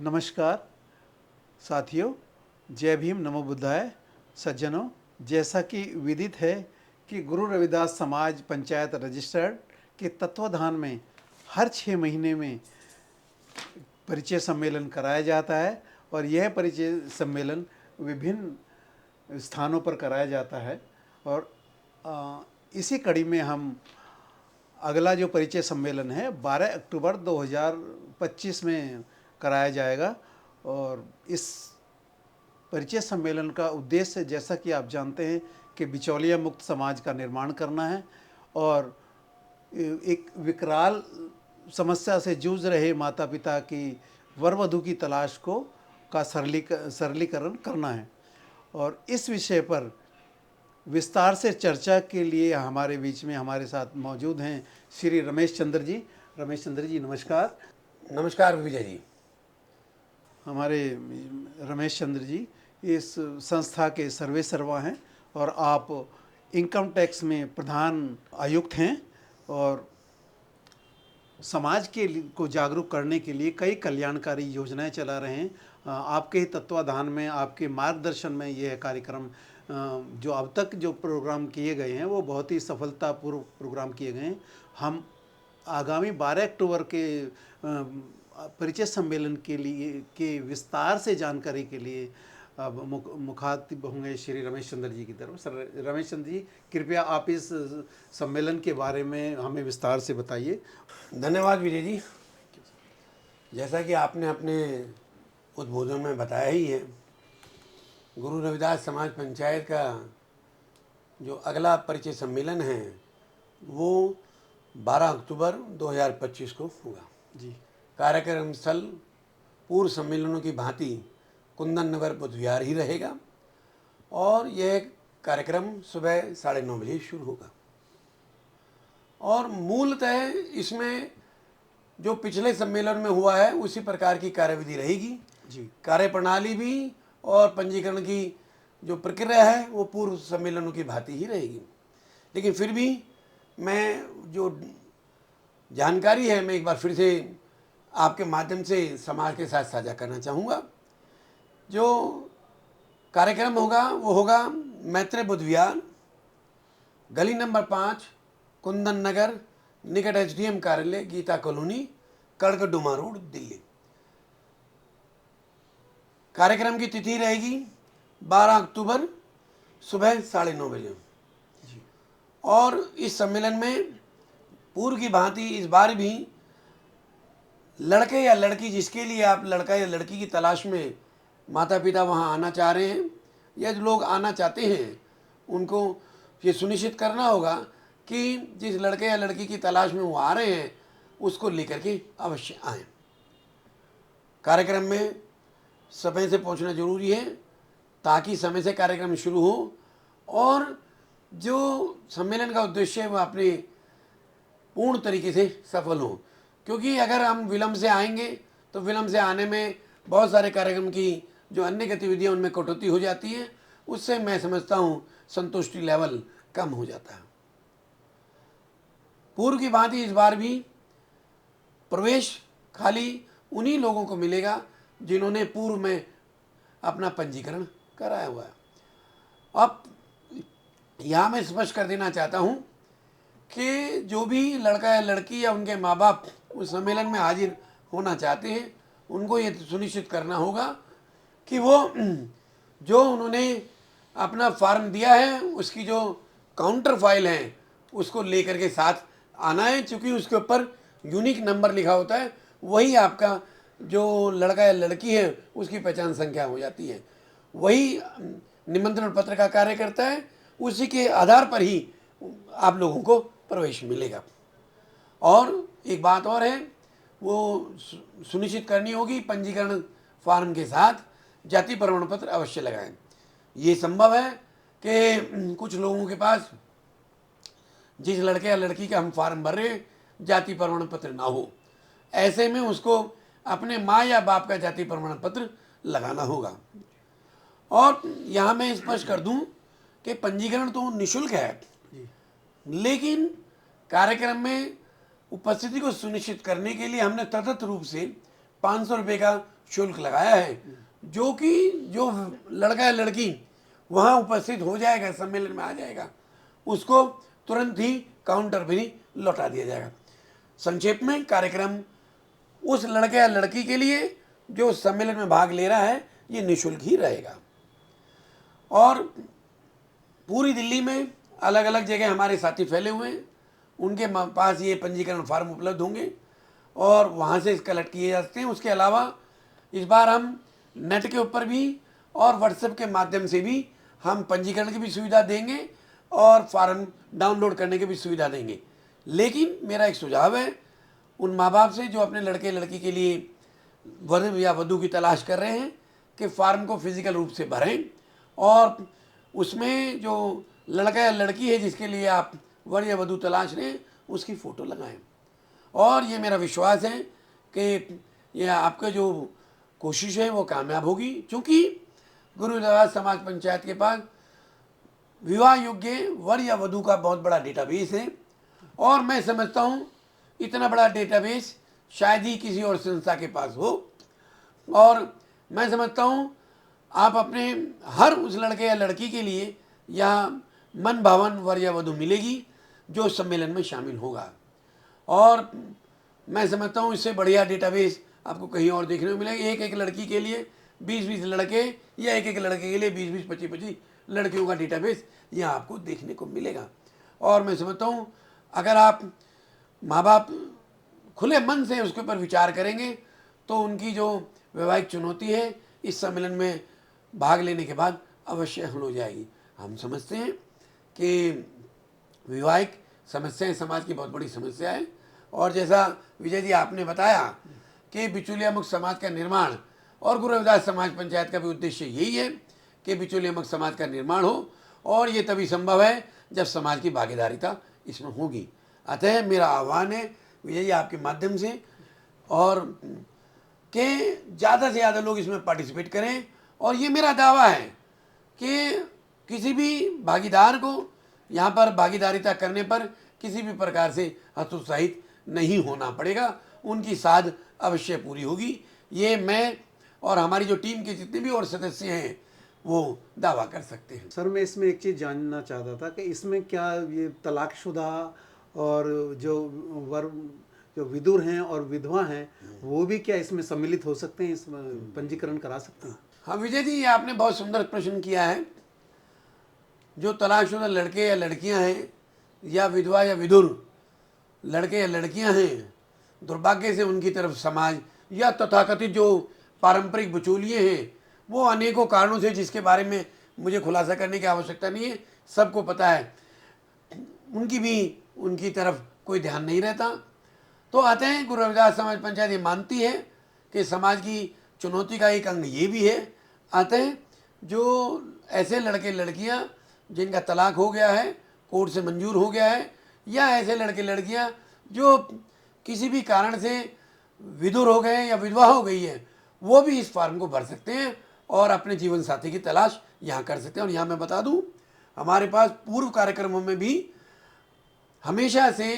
नमस्कार साथियों, जय भीम, नमो बुद्धाय। सज्जनों, जैसा कि विदित है कि गुरु रविदास समाज पंचायत रजिस्टर्ड के तत्वाधान में हर 6 महीने में परिचय सम्मेलन कराया जाता है और यह परिचय सम्मेलन विभिन्न स्थानों पर कराया जाता है। और इसी कड़ी में हम अगला जो परिचय सम्मेलन है 12 अक्टूबर 2025 में कराया जाएगा। और इस परिचय सम्मेलन का उद्देश्य, जैसा कि आप जानते हैं, कि बिचौलिया मुक्त समाज का निर्माण करना है और एक विकराल समस्या से जूझ रहे माता पिता की वर वधू की तलाश का सरलीकरण करना है। और इस विषय पर विस्तार से चर्चा के लिए हमारे बीच में हमारे साथ मौजूद हैं श्री रमेश चंद्र जी। रमेश चंद्र जी, नमस्कार। नमस्कार विजय जी। हमारे रमेश चंद्र जी इस संस्था के सर्वे सर्वा हैं और आप इनकम टैक्स में प्रधान आयुक्त हैं और समाज को जागरूक करने के लिए कई कल्याणकारी योजनाएं चला रहे हैं। आपके ही तत्वाधान में, आपके मार्गदर्शन में यह कार्यक्रम जो अब तक जो प्रोग्राम किए गए हैं वो बहुत ही सफलतापूर्वक प्रोग्राम किए गए हैं। हम आगामी 12 अक्टूबर के परिचय सम्मेलन के विस्तार से जानकारी के लिए अब मुखातिब होंगे श्री रमेश चंद्र जी की तरफ। सर रमेश चंद्र जी, कृपया आप इस सम्मेलन के बारे में हमें विस्तार से बताइए। धन्यवाद विजय जी। जैसा कि आपने अपने उद्बोधन में बताया ही है, गुरु रविदास समाज पंचायत का जो अगला परिचय सम्मेलन है वो 12 अक्टूबर 2025 को होगा जी। कार्यक्रम स्थल पूर्व सम्मेलनों की भांति कुंदन नगर बुद्ध विहार ही रहेगा और यह कार्यक्रम सुबह 9:30 बजे शुरू होगा। और मूलतः इसमें जो पिछले सम्मेलन में हुआ है उसी प्रकार की कार्यविधि रहेगी जी। कार्यप्रणाली भी और पंजीकरण की जो प्रक्रिया है वो पूर्व सम्मेलनों की भांति ही रहेगी। लेकिन फिर भी मैं जो जानकारी है मैं एक बार फिर से आपके माध्यम से समाज के साथ साझा करना चाहूँगा। जो कार्यक्रम होगा वो होगा मैत्रेय बुद्ध विहार, गली नंबर 5, कुंदन नगर, निकट एसडीएम कार्यालय, गीता कॉलोनी, कड़कड़डुमा रोड, दिल्ली। कार्यक्रम की तिथि रहेगी 12 अक्टूबर सुबह 9:30 बजे। और इस सम्मेलन में पूर्व की भांति इस बार भी लड़के या लड़की, जिसके लिए आप लड़का या लड़की की तलाश में माता पिता वहां आना चाह रहे हैं या जो लोग आना चाहते हैं, उनको ये सुनिश्चित करना होगा कि जिस लड़के या लड़की की तलाश में वो आ रहे हैं उसको लेकर के अवश्य आएं। कार्यक्रम में समय से पहुंचना जरूरी है ताकि समय से कार्यक्रम शुरू हो और जो सम्मेलन का उद्देश्य है वो अपने पूर्ण तरीके से सफल हो। क्योंकि अगर हम विलम्ब से आएंगे तो विलम्ब से आने में बहुत सारे कार्यक्रम की जो अन्य गतिविधियां उनमें कटौती हो जाती है, उससे मैं समझता हूं संतुष्टि लेवल कम हो जाता है। पूर्व की भांति इस बार भी प्रवेश खाली उन्हीं लोगों को मिलेगा जिन्होंने पूर्व में अपना पंजीकरण कराया हुआ है। अब यहाँ मैं स्पष्ट कर देना चाहता हूँ कि जो भी लड़का या लड़की या उनके माँ बाप उस सम्मेलन में हाजिर होना चाहते हैं उनको ये सुनिश्चित करना होगा कि वो जो उन्होंने अपना फॉर्म दिया है उसकी जो काउंटर फाइल है उसको लेकर के साथ आना है। चूँकि उसके ऊपर यूनिक नंबर लिखा होता है, वही आपका जो लड़का या लड़की है उसकी पहचान संख्या हो जाती है, वही निमंत्रण पत्र का कार्य करता है। उसी के आधार पर ही आप लोगों को प्रवेश मिलेगा। और एक बात और है, वो सुनिश्चित करनी होगी पंजीकरण फॉर्म के साथ जाति प्रमाण पत्र अवश्य लगाएं। ये संभव है कि कुछ लोगों के पास जिस लड़के या लड़की का हम फॉर्म भर रहे हैं जाति प्रमाण पत्र ना हो, ऐसे में उसको अपने माँ या बाप का जाति प्रमाण पत्र लगाना होगा। और यहाँ मैं स्पष्ट कर दूं कि पंजीकरण तो निःशुल्क है, लेकिन कार्यक्रम में उपस्थिति को सुनिश्चित करने के लिए हमने तथागत रूप से 500 रुपये का शुल्क लगाया है, जो कि जो लड़का या लड़की वहाँ उपस्थित हो जाएगा, सम्मेलन में आ जाएगा, उसको तुरंत ही काउंटर पर ही लौटा दिया जाएगा। संक्षेप में कार्यक्रम उस लड़के या लड़की के लिए जो सम्मेलन में भाग ले रहा है ये निःशुल्क ही रहेगा। और पूरी दिल्ली में अलग अलग जगह हमारे साथी फैले हुए हैं, उनके पास ये पंजीकरण फॉर्म उपलब्ध होंगे और वहाँ से कलेक्ट किए जा सकते हैं। उसके अलावा इस बार हम नेट के ऊपर भी और व्हाट्सएप के माध्यम से भी हम पंजीकरण की भी सुविधा देंगे और फॉर्म डाउनलोड करने की भी सुविधा देंगे। लेकिन मेरा एक सुझाव है उन माँ बाप से जो अपने लड़के लड़की के लिए वर या वधू की तलाश कर रहे हैं कि फॉर्म को फिजिकल रूप से भरें और उसमें जो लड़का या लड़की है जिसके लिए आप वर या वधू तलाश रहे हैं उसकी फ़ोटो लगाएं। और ये मेरा विश्वास है कि ये आपका जो कोशिश है वो कामयाब होगी, क्योंकि गुरु रविदास समाज पंचायत के पास विवाह योग्य वर या वधू का बहुत बड़ा डेटाबेस है। और मैं समझता हूँ इतना बड़ा डेटाबेस शायद ही किसी और संस्था के पास हो। और मैं समझता हूँ आप अपने हर उस लड़के या लड़की के लिए यहाँ मन भावन वर या वधू मिलेगी जो सम्मेलन में शामिल होगा। और मैं समझता हूँ इससे बढ़िया डेटाबेस आपको कहीं और देखने को मिलेगा। एक एक लड़की के लिए 20-20 लड़के या एक एक लड़के के लिए 20-20, 25-25 लड़कियों का डेटाबेस यहाँ आपको देखने को मिलेगा। और मैं समझता हूँ अगर आप माँ बाप खुले मन से उसके ऊपर विचार करेंगे तो उनकी जो वैवाहिक चुनौती है इस सम्मेलन में भाग लेने के बाद अवश्य हल हो जाएगी। हम समझते हैं कि वैवाहिक समस्याएं समाज की बहुत बड़ी समस्या है। और जैसा विजय जी आपने बताया कि बिचौलिया मुक्त समाज का निर्माण और गुरु रविदास समाज पंचायत का भी उद्देश्य यही है कि बिचौलिया मुक्त समाज का निर्माण हो, और ये तभी संभव है जब समाज की भागीदारिता इसमें होगी। अतः मेरा आह्वान है विजय जी आपके माध्यम से और कि ज़्यादा से ज़्यादा लोग इसमें पार्टिसिपेट करें। और ये मेरा दावा है कि किसी भी भागीदार को यहाँ पर भागीदारिता करने पर किसी भी प्रकार से हतोत्साहित नहीं होना पड़ेगा, उनकी साध अवश्य पूरी होगी। ये मैं और हमारी जो टीम के जितने भी और सदस्य हैं वो दावा कर सकते हैं। सर मैं इसमें एक चीज़ जानना चाहता था कि इसमें क्या ये तलाकशुदा और जो विधुर हैं और विधवा हैं वो भी क्या इसमें सम्मिलित हो सकते हैं, इसमें पंजीकरण करा सकते हैं? हाँ विजय जी, ये आपने बहुत सुंदर प्रश्न किया है। जो तलाकशुदा लड़के या लड़कियां हैं या विधवा या विधुर लड़के या लड़कियां हैं, दुर्भाग्य से उनकी तरफ समाज या तथाकथित जो पारंपरिक बिचौलिए हैं वो अनेकों कारणों से, जिसके बारे में मुझे खुलासा करने की आवश्यकता नहीं है, सबको पता है, उनकी तरफ कोई ध्यान नहीं रहता। तो आते हैं गुरु रविदास समाज पंचायत ये मानती है कि समाज की चुनौती का एक अंग ये भी है। आते हैं जो ऐसे लड़के लड़कियां जिनका तलाक हो गया है, कोर्ट से मंजूर हो गया है, या ऐसे लड़के लड़कियां जो किसी भी कारण से विधुर हो गए या विधवा हो गई है, वो भी इस फॉर्म को भर सकते हैं और अपने जीवन साथी की तलाश यहाँ कर सकते हैं। और यहाँ मैं बता दूँ हमारे पास पूर्व कार्यक्रमों में भी हमेशा से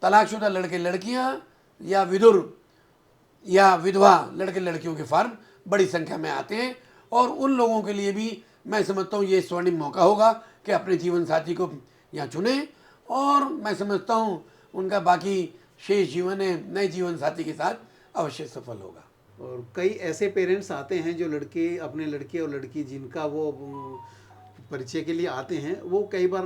तलाकशुदा लड़के लड़कियां या विधुर या विधवा लड़के लड़कियों के फॉर्म बड़ी संख्या में आते हैं। और उन लोगों के लिए भी मैं समझता हूँ ये स्वर्णिम मौका होगा कि अपने जीवन साथी को यहाँ चुने, और मैं समझता हूँ उनका बाकी शेष जीवन है नए जीवन साथी के साथ अवश्य सफल होगा। और कई ऐसे पेरेंट्स आते हैं जो लड़के अपने लड़के और लड़की जिनका वो परिचय के लिए आते हैं, वो कई बार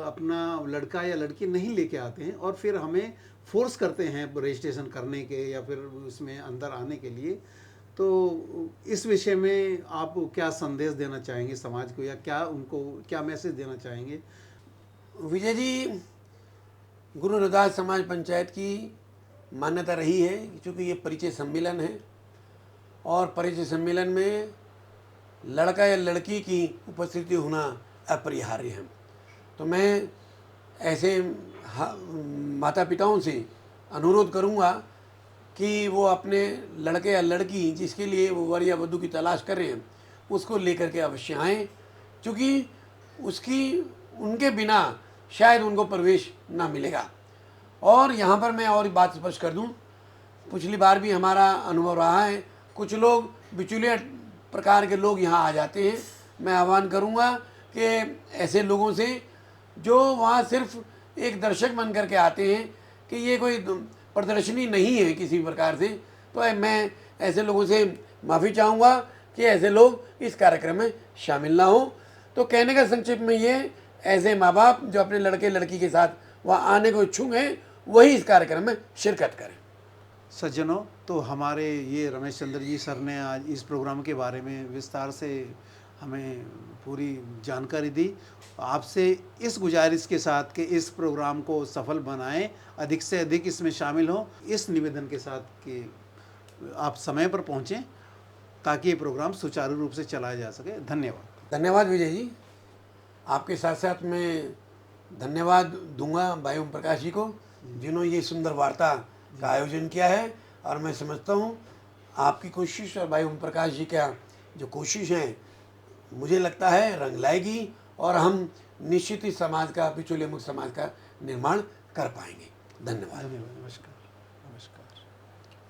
अपना लड़का या लड़की नहीं लेके आते हैं और फिर हमें फोर्स करते हैं रजिस्ट्रेशन करने के या फिर उसमें अंदर आने के लिए। तो इस विषय में आप क्या संदेश देना चाहेंगे समाज को, या क्या उनको क्या मैसेज देना चाहेंगे? विजय जी, गुरु रविदास समाज पंचायत की मान्यता रही है क्योंकि ये परिचय सम्मेलन है और परिचय सम्मेलन में लड़का या लड़की की उपस्थिति होना अपरिहार्य है। तो मैं ऐसे माता पिताओं से अनुरोध करूंगा कि वो अपने लड़के या लड़की जिसके लिए वो वर या वधू की तलाश कर रहे हैं उसको लेकर के अवश्य आएँ, क्योंकि उनके बिना शायद उनको प्रवेश ना मिलेगा। और यहाँ पर मैं और बात स्पष्ट कर दूँ, पिछली बार भी हमारा अनुभव रहा है, कुछ लोग बिचौलिया प्रकार के लोग यहाँ आ जाते हैं। मैं आह्वान करूँगा कि ऐसे लोगों से जो वहाँ सिर्फ एक दर्शक बन करके आते हैं कि ये कोई प्रदर्शनी नहीं है किसी प्रकार से, तो मैं ऐसे लोगों से माफ़ी चाहूँगा कि ऐसे लोग इस कार्यक्रम में शामिल ना हो। तो कहने का संक्षिप्त में ये, ऐसे माँ बाप जो अपने लड़के लड़की के साथ वहाँ आने को इच्छुक हैं वही इस कार्यक्रम में शिरकत करें। सज्जनों, तो हमारे ये रमेश चंद्र जी सर ने आज इस प्रोग्राम के बारे में विस्तार से हमें पूरी जानकारी दी। आपसे इस गुजारिश के साथ कि इस प्रोग्राम को सफल बनाएं, अधिक से अधिक इसमें शामिल हों, इस निवेदन के साथ कि आप समय पर पहुंचें ताकि ये प्रोग्राम सुचारू रूप से चलाया जा सके। धन्यवाद। धन्यवाद विजय जी। आपके साथ साथ मैं धन्यवाद दूंगा भाई ओम प्रकाश जी को, जिन्होंने ये सुंदर वार्ता का आयोजन किया है। और मैं समझता हूँ आपकी कोशिश और भाई ओम प्रकाश जी का जो कोशिश है, मुझे लगता है रंग लाएगी और हम निश्चित ही समाज का, बिचौलिया मुक्त समाज का निर्माण कर पाएंगे। धन्यवाद। नमस्कार।